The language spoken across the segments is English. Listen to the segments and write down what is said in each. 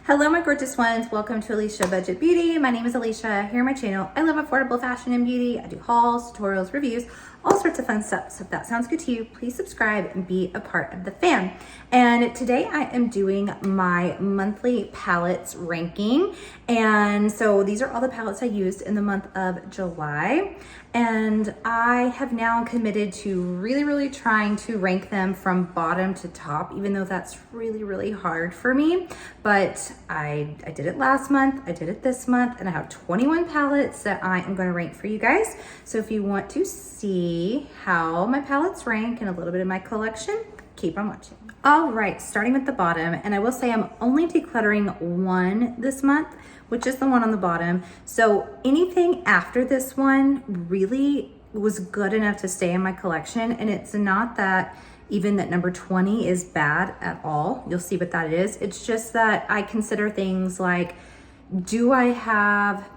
Hello my gorgeous ones, welcome to Alicia Budget Beauty. My name is Alicia. Here on my channel, I love affordable fashion and beauty. I do hauls, tutorials, reviews, all sorts of fun stuff. So if that sounds good to you, please subscribe and be a part of the fam. And today I am doing my monthly palettes ranking. And so these are all the palettes I used in the month of July. And I have now committed to really trying to rank them from bottom to top, even though that's really hard for me. But I did it last month, I did it this month, and I have 21 palettes that I am going to rank for you guys. So if you want to see how my palettes rank and a little bit of my collection, keep on watching. All right, starting with the bottom, and I will say I'm only decluttering one this month, which is the one on the bottom. So anything after this one really was good enough to stay in my collection. And it's not that even that number 20 is bad at all. You'll see what that is. It's just that I consider things like, do I have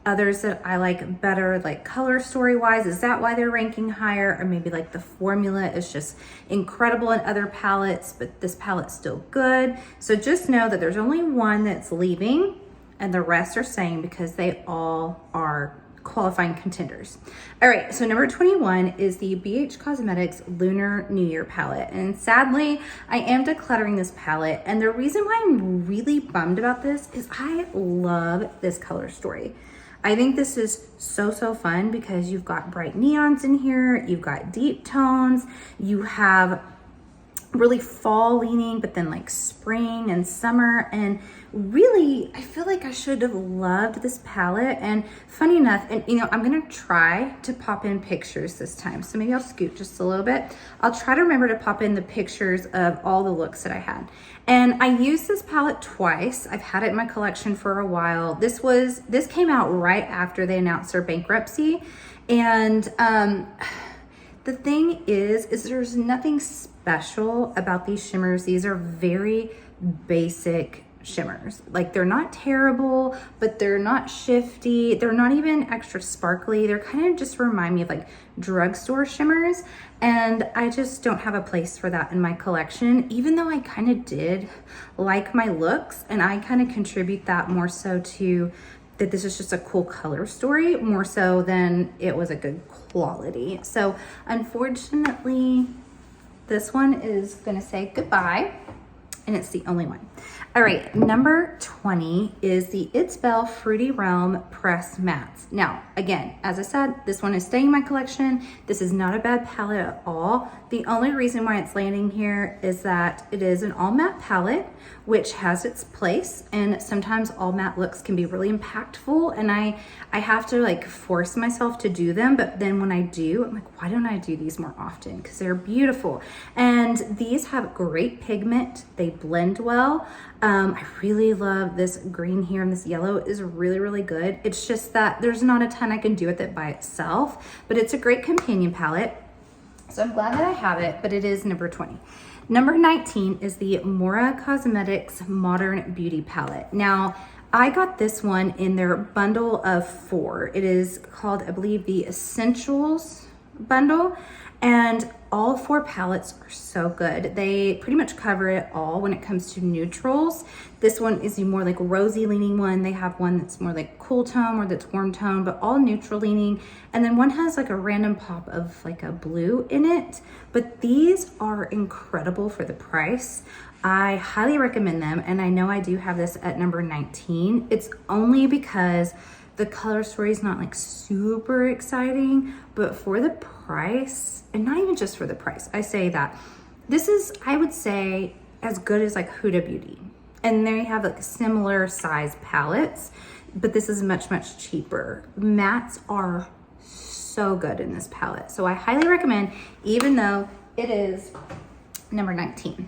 others that I like better, like color story wise? Is that why they're ranking higher? Or maybe like the formula is just incredible in other palettes, but this palette's still good. So just know that there's only one that's leaving and the rest are staying because they all are qualifying contenders. All right, so number 21 is the BH Cosmetics Lunar New Year palette. And sadly, I am decluttering this palette. And the reason why I'm really bummed about this is I love this color story. I think this is so fun because you've got bright neons in here, you've got deep tones, you have really fall leaning, but then like spring and summer. And really, I feel like I should have loved this palette. And funny enough, and you know, I'm gonna try to pop in pictures this time. So maybe I'll scoot just a little bit. I'll try to remember to pop in the pictures of all the looks that I had. And I used this palette twice. I've had it in my collection for a while. This came out right after they announced their bankruptcy. And the thing is there's nothing special about these shimmers. These are very basic shimmers. Like, they're not terrible, but they're not shifty. They're not even extra sparkly. They're kind of just remind me of like drugstore shimmers. And I just don't have a place for that in my collection, even though I kind of did like my looks. And I kind of contribute that more so to that this is just a cool color story, more so than it was a good quality. So unfortunately, this one is gonna say goodbye, and it's the only one. All right, number 20 is the It's Belle Fruity Realm Press Mattes. Now, again, as I said, this one is staying in my collection. This is not a bad palette at all. The only reason why it's landing here is that it is an all matte palette, which has its place. And sometimes all matte looks can be really impactful. And I have to like force myself to do them. But then when I do, I'm like, why don't I do these more often? Because they're beautiful. And these have great pigment. They blend well. I really love this green here, and this yellow is really good. It's just that there's not a ton I can do with it by itself, but it's a great companion palette. So I'm glad that I have it, but it is number 20. Number 19 is the Mora Cosmetics Modern Beauty Palette. Now, I got this one in their bundle of 4. It is called, I believe, the Essentials bundle. And all 4 palettes are so good. They pretty much cover it all when it comes to neutrals. This one is the more like rosy leaning one. They have one that's more like cool tone or that's warm tone, but all neutral leaning. And then one has like a random pop of like a blue in it. But these are incredible for the price. I highly recommend them. And I know I do have this at number 19. It's only because the color story is not like super exciting, but for the price, and not even just for the price, I say that this is, I would say, as good as like Huda Beauty. And there you have like similar size palettes, but this is much cheaper. Mattes are so good in this palette. So I highly recommend, even though it is number 19.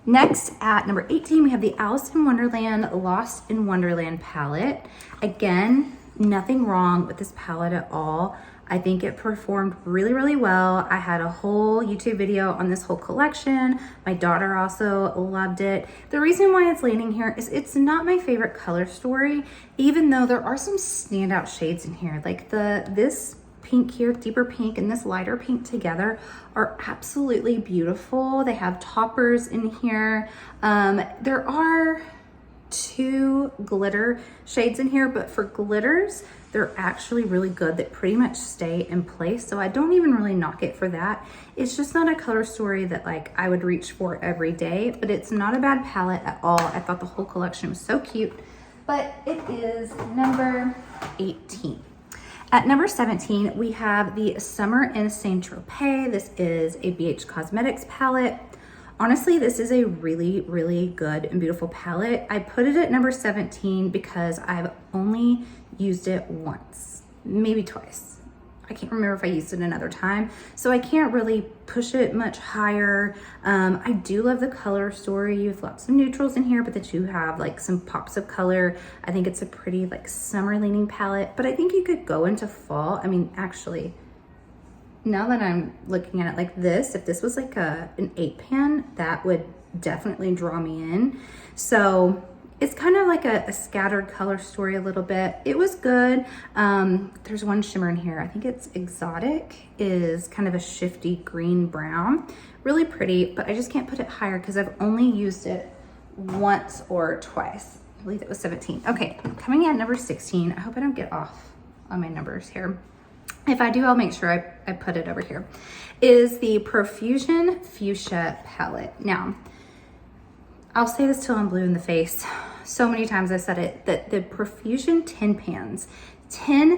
Next, at number 18, we have the Alice in Wonderland Lost in Wonderland palette. Again, nothing wrong with this palette at all. I think it performed really well. I had a whole YouTube video on this whole collection. My daughter also loved it. The reason why it's landing here is it's not my favorite color story, even though there are some standout shades in here. Like this pink here, deeper pink, and this lighter pink together are absolutely beautiful. They have toppers in here. There are 2 glitter shades in here, but for glitters, they're actually really good. That pretty much stay in place. So I don't even really knock it for that. It's just not a color story that like I would reach for every day, but it's not a bad palette at all. I thought the whole collection was so cute, but it is number 18. At number 17, we have the Summer in Saint Tropez. This is a BH Cosmetics palette. Honestly, this is a really, really good and beautiful palette. I put it at number 17 because I've only used it once, maybe twice. I can't remember if I used it another time, so I can't really push it much higher. I do love the color story. You have lots of neutrals in here, but that you have like some pops of color. I think it's a pretty like summer leaning palette, but I think you could go into fall. I mean, actually, now that I'm looking at it like this, if this was like an 8-pan, that would definitely draw me in. So it's kind of like a scattered color story a little bit. It was good. There's one shimmer in here. I think it's Exotic, is kind of a shifty green brown. Really pretty, but I just can't put it higher because I've only used it once or twice. I believe it was 17. Okay, coming at number 16. I hope I don't get off on my numbers here. If I do, I'll make sure I put it over here. Is the Profusion Fuchsia palette. Now, I'll say this till I'm blue in the face. So many times I said it, that the Profusion 10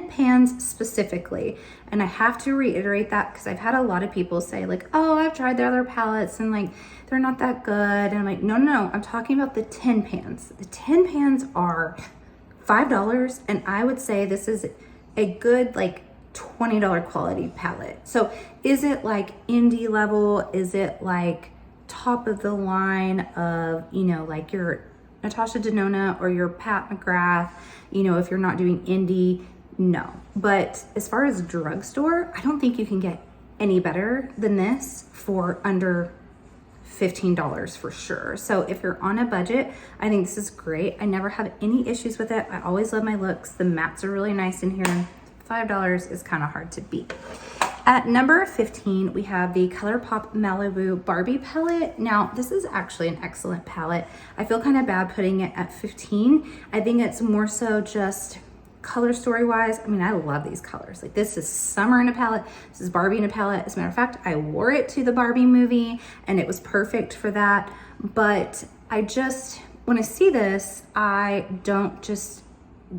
pans specifically, and I have to reiterate that because I've had a lot of people say like, oh, I've tried the other palettes and like, they're not that good. And I'm like, no, I'm talking about the 10 pans. The 10 pans are $5, and I would say this is a good like $20 quality palette. So is it like indie level? Is it like top of the line of, you know, like your Natasha Denona or your Pat McGrath, you know, if you're not doing indie? No. But as far as drugstore, I don't think you can get any better than this for under $15 for sure. So if you're on a budget, I think this is great. I never have any issues with it. I always love my looks. The mattes are really nice in here. $5 is kind of hard to beat. At number 15, we have the ColourPop Malibu Barbie palette. Now, this is actually an excellent palette. I feel kind of bad putting it at 15. I think it's more so just color story wise. I mean, I love these colors. Like, this is summer in a palette. This is Barbie in a palette. As a matter of fact, I wore it to the Barbie movie and it was perfect for that. But I just, when I see this, I don't just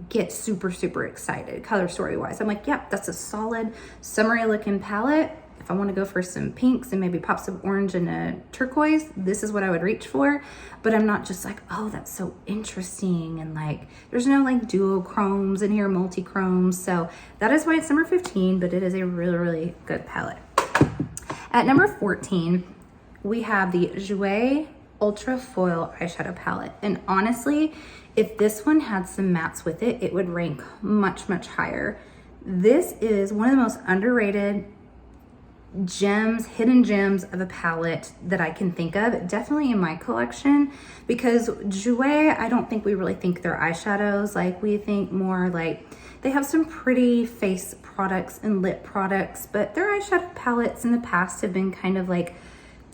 get super excited color story wise. I'm like, yep, that's a solid summery looking palette. If I want to go for some pinks and maybe pops of orange and a turquoise, this is what I would reach for. But I'm not just like, oh, that's so interesting, and like there's no like duochromes in here, multi-chromes. So that is why it's number 15, but it is a really good palette. At number 14, we have the Jouer Ultra Foil eyeshadow palette. And honestly, if this one had some mattes with it, it would rank much higher. This is one of the most underrated gems, hidden gems of a palette that I can think of, definitely in my collection, because Jouer, I don't think we really think they're eyeshadows. Like, we think more like they have some pretty face products and lip products, but their eyeshadow palettes in the past have been kind of like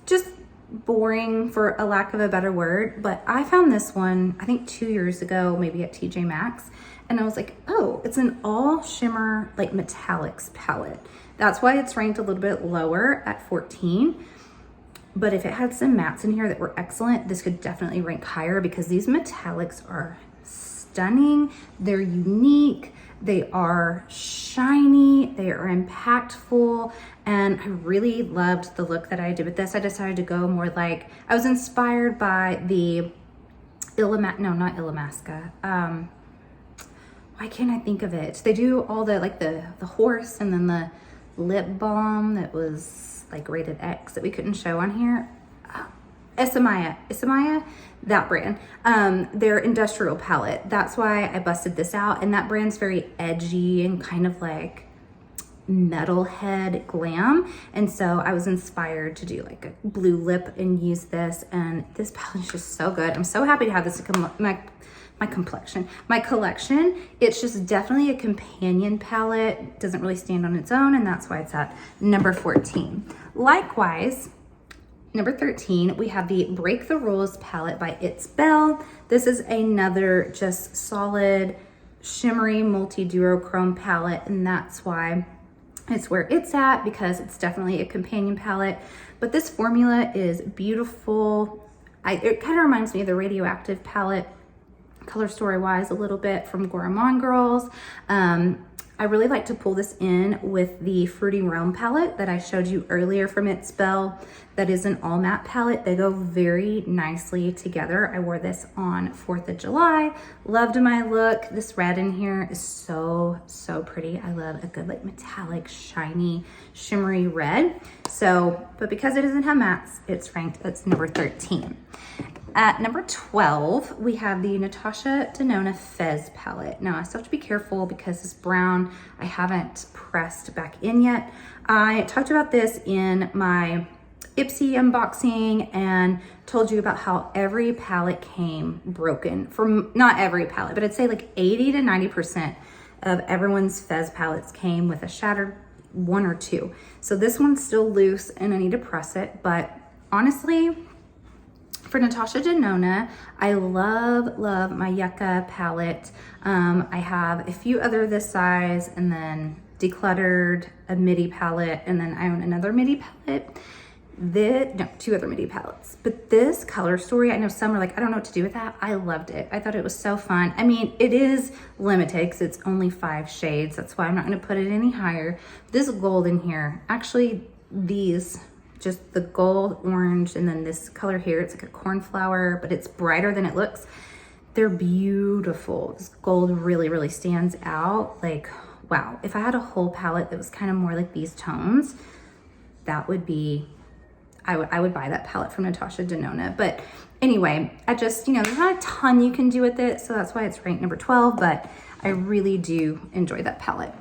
just boring, for a lack of a better word. But I found this one, I think 2 years ago, maybe at TJ Maxx, and I was like, oh, it's an all shimmer like metallics palette. That's why it's ranked a little bit lower at 14. But if it had some mattes in here that were excellent, this could definitely rank higher, because these metallics are stunning. They're unique. They are shiny. They are impactful. And I really loved the look that I did with this. I decided to go more like, I was inspired by the Illamasqua. Why can't I think of it? They do all the, like the horse, and then the lip balm that was like rated X that we couldn't show on here. Isamaya, that brand. Their industrial palette. That's why I busted this out. And that brand's very edgy and kind of like metalhead glam. And so I was inspired to do like a blue lip and use this. And this palette is just so good. I'm so happy to have this in my collection. It's just definitely a companion palette. It doesn't really stand on its own, and that's why it's at number 14. Likewise, number 13, we have the Break the Rules palette by It's Belle. This is another just solid shimmery multi-duochrome palette, and that's why it's where it's at, because it's definitely a companion palette. But this formula is beautiful. It kind of reminds me of the Radioactive palette, color story wise, a little bit, from Gourmand Girls. I really like to pull this in with the Fruity Realm palette that I showed you earlier from It's Belle. That is an all matte palette. They go very nicely together. I wore this on 4th of July. Loved my look. This red in here is so, so pretty. I love a good like metallic, shiny, shimmery red. So, but because it doesn't have mattes, it's ranked at number 13. At number 12, we have the Natasha Denona Fez palette. Now I still have to be careful because this brown I haven't pressed back in yet. I talked about this in my Ipsy unboxing and told you about how every palette came broken. From not every palette, but I'd say like 80 to 90% of everyone's Fez palettes came with a shattered one or two. So this one's still loose and I need to press it, but honestly, for Natasha Denona, I love my Yucca palette. I have a few other this size, and then Decluttered, a midi palette, and then I own another midi palette. Two other midi palettes. But this color story, I know some are like, I don't know what to do with that. I loved it. I thought it was so fun. I mean, it is limited because it's only 5 shades. That's why I'm not going to put it any higher. This gold in here, actually these, just the gold, orange, and then this color here, it's like a cornflower, but it's brighter than it looks. They're beautiful. This gold really, really stands out. Like, wow. If I had a whole palette that was kind of more like these tones, that would be, I would buy that palette from Natasha Denona. But anyway, there's not a ton you can do with it, so that's why it's ranked number 12, but I really do enjoy that palette.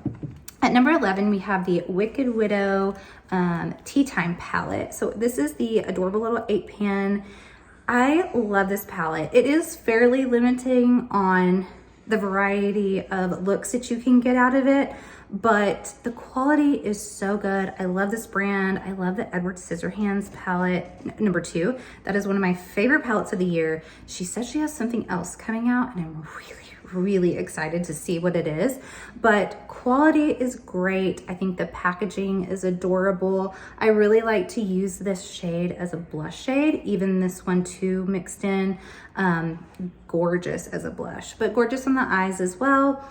At number 11, we have the Wicked Widow Tea Time palette. So this is the adorable little 8-pan. I love this palette. It is fairly limiting on the variety of looks that you can get out of it, but the quality is so good. I love this brand. I love the Edward Scissorhands palette, number 2. That is one of my favorite palettes of the year. She said she has something else coming out, and I'm really excited to see what it is, but quality is great. I think the packaging is adorable. I really like to use this shade as a blush shade, even this one too mixed in. Gorgeous as a blush, but gorgeous on the eyes as well.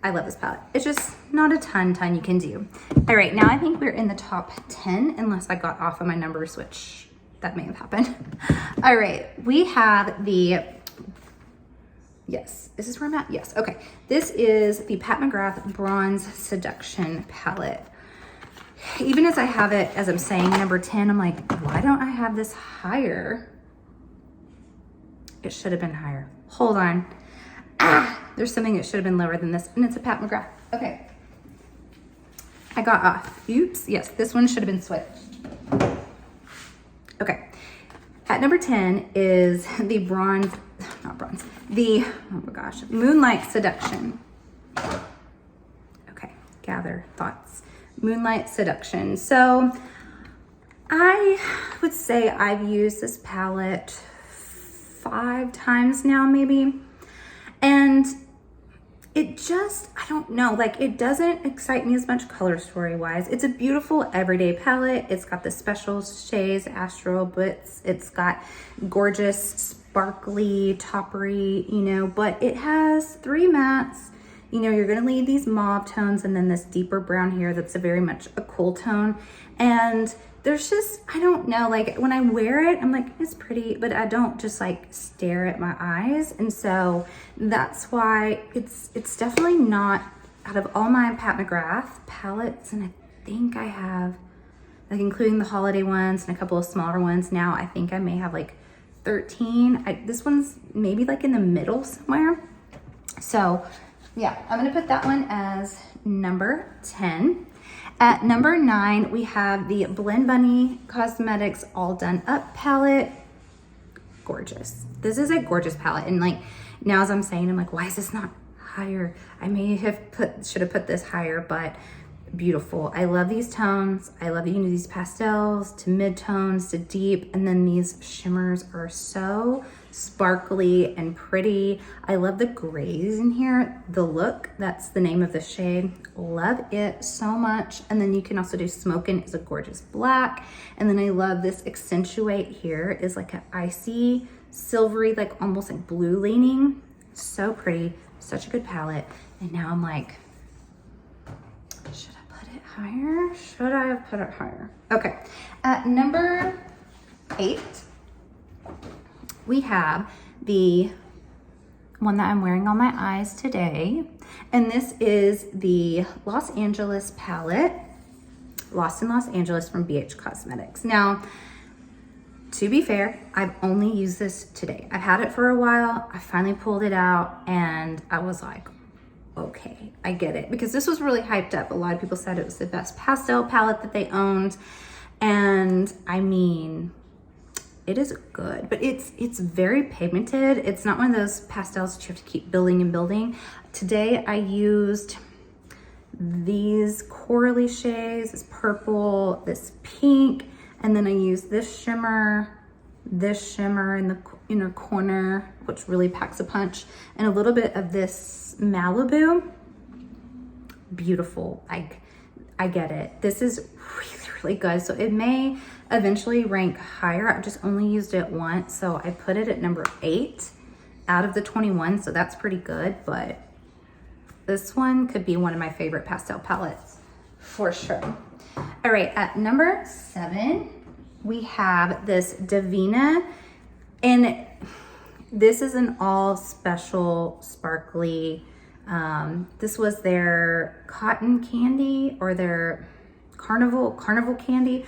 I love this palette. It's just not a ton you can do. All right, now I think we're in the top 10, unless I got off of my numbers, which that may have happened. All right, we have the, yes, is this where I'm at? Yes, okay. This is the Pat McGrath Bronze Seduction palette. Even as I have it, as I'm saying number 10, I'm like, why don't I have this higher? It should have been higher. Hold on. There's something that should have been lower than this, and it's a Pat McGrath. Okay. I got off. Oops. Yes, this one should have been switched. Okay. At number 10 is the oh my gosh, Moonlight Seduction. Okay, gather thoughts. Moonlight Seduction. So I would say I've used this palette 5 times now, maybe. And it just, I don't know, like it doesn't excite me as much color story wise. It's a beautiful everyday palette. It's got the special shades, Astral Blitz. It's got gorgeous, sparkly, toppery, but it has 3 mattes. You're gonna leave these mauve tones and then this deeper brown here that's a very much a cool tone. And there's just, I don't know, like when I wear it, I'm like, it's pretty, but I don't just like stare at my eyes. And so that's why it's definitely not, out of all my Pat McGrath palettes, and I think I have, like including the holiday ones and a couple of smaller ones now, I think I may have like 13. This one's maybe like in the middle somewhere. So yeah, I'm gonna put that one as number 10. At number 9, we have the Blend Bunny Cosmetics All Done Up palette. Gorgeous. This is a gorgeous palette. And like, now as I'm saying, I'm like, why is this not higher? I may have should have put this higher, but beautiful. I love these tones. I love that you can do these pastels to mid-tones to deep, and then these shimmers are so sparkly and pretty. I love the grays in here. The Look, that's the name of the shade. Love it so much. And then you can also do Smokin' is a gorgeous black. And then I love this Accentuate here is like an icy, silvery, like almost like blue leaning. So pretty, such a good palette. And now I'm like, should I put it higher? Should I have put it higher? Okay, at number 8, we have the one that I'm wearing on my eyes today. And this is the Los Angeles palette, Lost in Los Angeles from BH Cosmetics. Now, to be fair, I've only used this today. I've had it for a while. I finally pulled it out and I was like, okay, I get it. Because this was really hyped up. A lot of people said it was the best pastel palette that they owned. And I mean, it is good, but it's very pigmented. It's not one of those pastels that you have to keep building and building. Today I used these corally shades, this purple, this pink, and then I used this shimmer in the inner corner, which really packs a punch, and a little bit of this Malibu. Beautiful. I get it. This is really good. So it may eventually rank higher. I've just only used it once, so I put it at number 8 out of the 21, so that's pretty good, but this one could be one of my favorite pastel palettes for sure. All right, at number 7, we have this Davina, and this is an all special sparkly, this was their cotton candy or their carnival candy,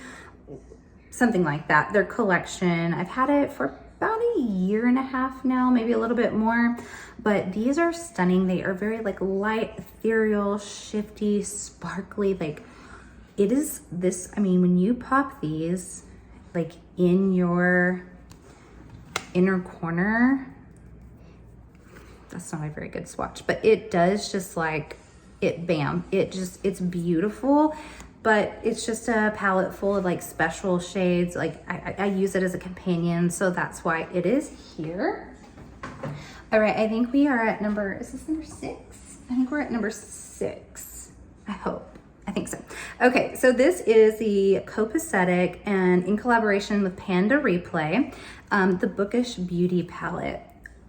something like that, their collection. I've had it for about a year and a half now, maybe a little bit more, but these are stunning. They are very like light, ethereal, shifty, sparkly. Like it is this, I mean, when you pop these like in your inner corner, that's not a very good swatch, but it does just like it, bam, it's beautiful. But it's just a palette full of like special shades. Like I use it as a companion, so that's why it is here. All right, I think we are at number, is this number 6? I think we're at number 6, I hope. I think so. Okay, so this is the Copacetic, and in collaboration with Panda Replay, the Bookish Beauty palette.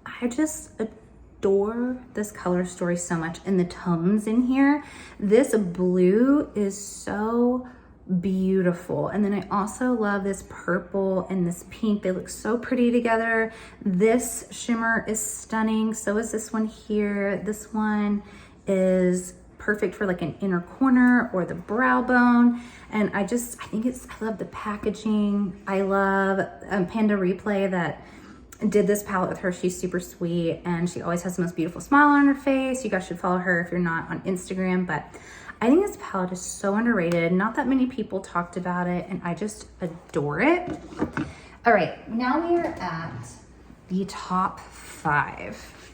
I just adore this color story so much, and the tones in here. This blue is so beautiful, and then I also love this purple and this pink. They look so pretty together. This shimmer is stunning, so is this one here. This one is perfect for like an inner corner or the brow bone, and I love the packaging. I love Panda Replay that did this palette with her. She's super sweet, and she always has the most beautiful smile on her face. You guys should follow her if you're not on Instagram, but I think this palette is so underrated. Not that many people talked about it, and I just adore it. All right, now we are at the top 5.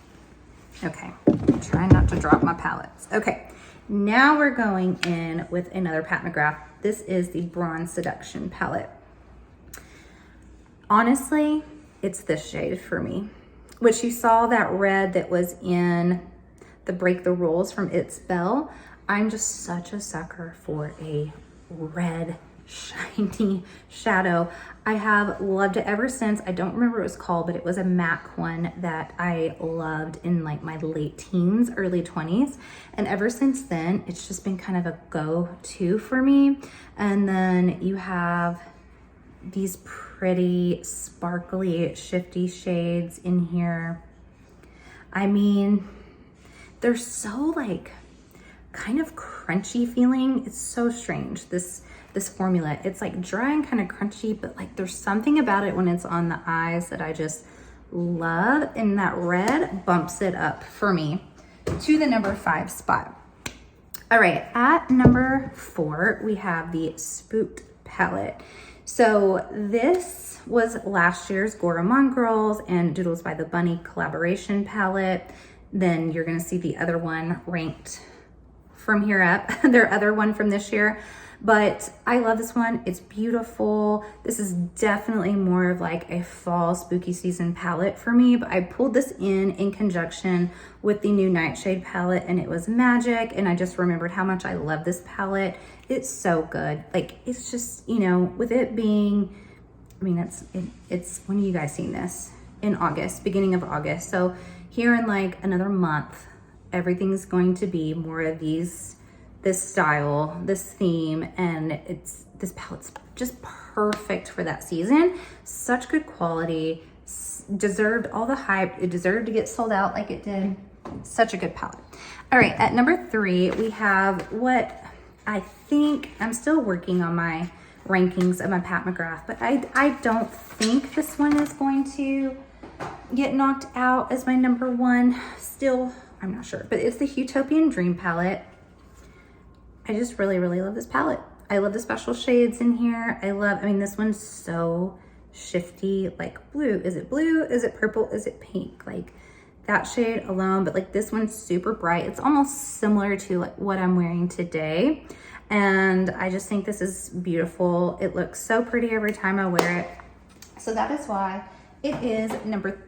Okay, I'm trying not to drop my palettes. Okay, now we're going in with another Pat McGrath. This is the Bronze Seduction palette. Honestly, it's this shade for me, which you saw that red that was in the Break the Rules from It's Belle. I'm just such a sucker for a red shiny shadow. I have loved it ever since. I don't remember what it was called, but it was a MAC one that I loved in like my late teens, early 20s. And ever since then, it's just been kind of a go-to for me. And then you have these pretty sparkly shifty shades in here. I mean, they're so like kind of crunchy feeling. It's so strange, this formula. It's like dry and kind of crunchy, but like there's something about it when it's on the eyes that I just love, and that red bumps it up for me to the number 5 spot. All right, at number 4 we have the Spooked palette. So this was last year's Gourmand Girls and Doodles by the Bunny collaboration palette. Then you're gonna see the other one ranked from here up, their other one from this year. But I love this one. It's beautiful. This is definitely more of like a fall spooky season palette for me, but I pulled this in conjunction with the new Nightshade palette, and it was magic. And I just remembered how much I love this palette. It's so good. Like, it's just, you know, with it being, I mean, it's when have you guys seen this? In August, beginning of August. So here in like another month, everything's going to be more of this style, this theme, and this palette's just perfect for that season. Such good quality, deserved all the hype. It deserved to get sold out like it did. Such a good palette. All right, at number 3, we have what I think, I'm still working on my rankings of my Pat McGrath, but I don't think this one is going to get knocked out as my number 1. Still, I'm not sure, but it's the Utopian Dream palette. I just really, really love this palette. I love the special shades in here. I mean, this one's so shifty, like blue. Is it blue? Is it purple? Is it pink? Like that shade alone, but like this one's super bright. It's almost similar to like what I'm wearing today. And I just think this is beautiful. It looks so pretty every time I wear it. So that is why it is number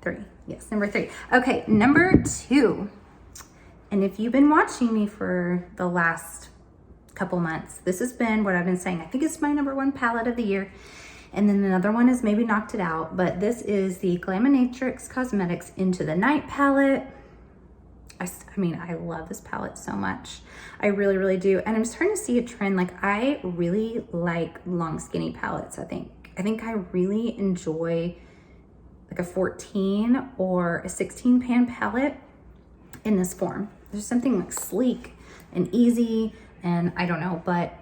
3. Yes, number 3. Okay, number 2. And if you've been watching me for the last couple months, this has been what I've been saying. I think it's my number 1 palette of the year. And then another one has maybe knocked it out, but this is the Glaminatrix Cosmetics Into the Night palette. I mean, I love this palette so much. I really, really do. And I'm starting to see a trend. Like, I really like long skinny palettes, I think. I think I really enjoy like a 14 or a 16 pan palette in this form. There's something like sleek and easy, and I don't know, but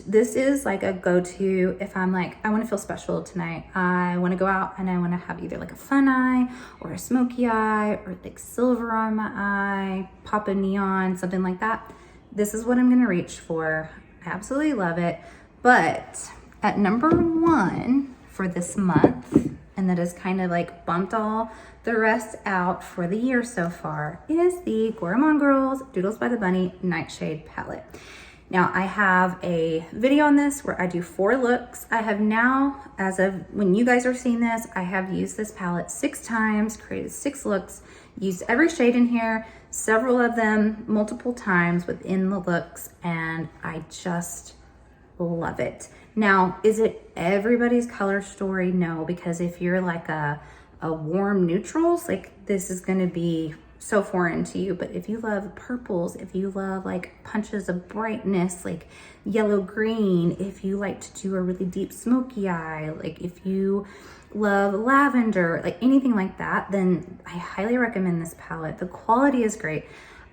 this is like a go-to if I'm like, I want to feel special tonight. I want to go out and I want to have either like a fun eye or a smoky eye or like silver on my eye, pop a neon, something like that. This is what I'm going to reach for. I absolutely love it. But at number 1 for this month, and that has kind of like bumped all the rest out for the year so far, is the Gourmand Girls Doodles by the Bunny Nightshade palette. Now, I have a video on this where I do 4 looks. I have now, as of when you guys are seeing this, I have used this palette 6 times, created 6 looks, used every shade in here, several of them multiple times within the looks, and I just love it. Now, is it everybody's color story? No, because if you're like a warm neutrals, like this is going to be so foreign to you. But if you love purples, if you love like punches of brightness, like yellow green, if you like to do a really deep smoky eye, like if you love lavender, like anything like that, then I highly recommend this palette. The quality is great.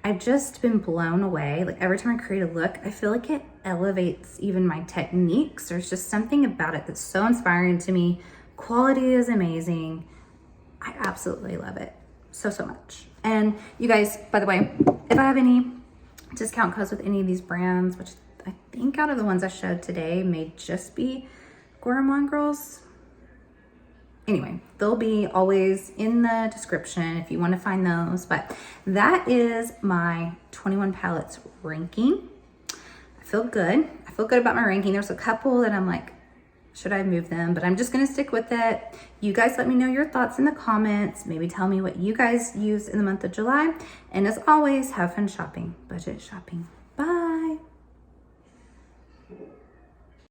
I've just been blown away. Like every time I create a look, I feel like it elevates even my techniques. There's just something about it that's so inspiring to me. Quality is amazing. I absolutely love it so much. And you guys, by the way, if I have any discount codes with any of these brands, which I think out of the ones I showed today may just be Gourmand Girls. Anyway, they'll be always in the description if you want to find those. But that is my 21 palettes ranking. I feel good. I feel good about my ranking. There's a couple that I'm like, should I move them? But I'm just going to stick with it. You guys let me know your thoughts in the comments. Maybe tell me what you guys use in the month of July. And as always, have fun shopping. Budget shopping.